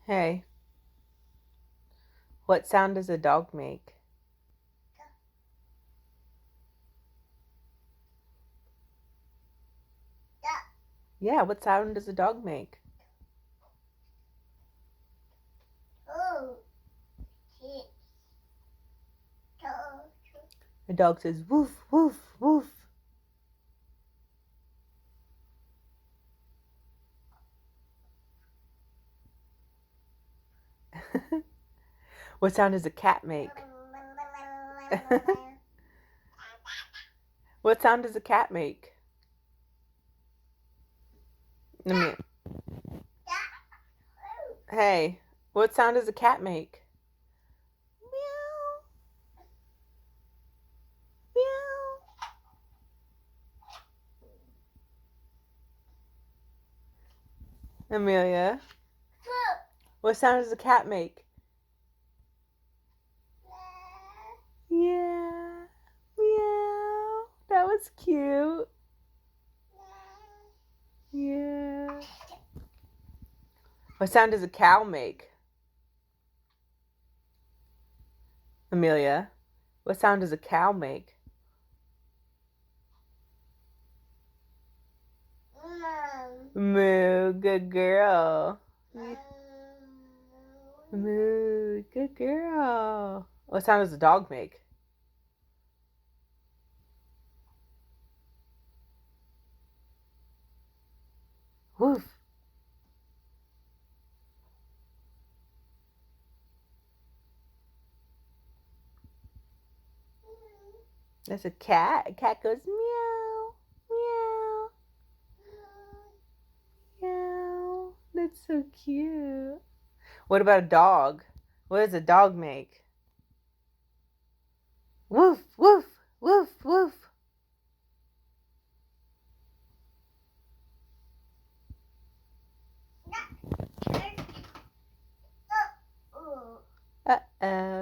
Hey, what sound does a dog make? Yeah, what sound does a dog make? A dog says woof, woof, woof. What sound does a cat make? What sound does a cat make? Let me. Hey, what sound does a cat make? Meow, meow. Amelia, what sound does a cat make? Yeah, meow. That was cute. Yeah. What sound does a cow make? Amelia, what sound does a cow make? Moo, good girl. Moo, good girl. What sound does a dog make? Woof. That's a cat. A cat goes meow, meow, meow. That's so cute. What about a dog? What does a dog make? Woof, woof, woof, woof. Uh-oh.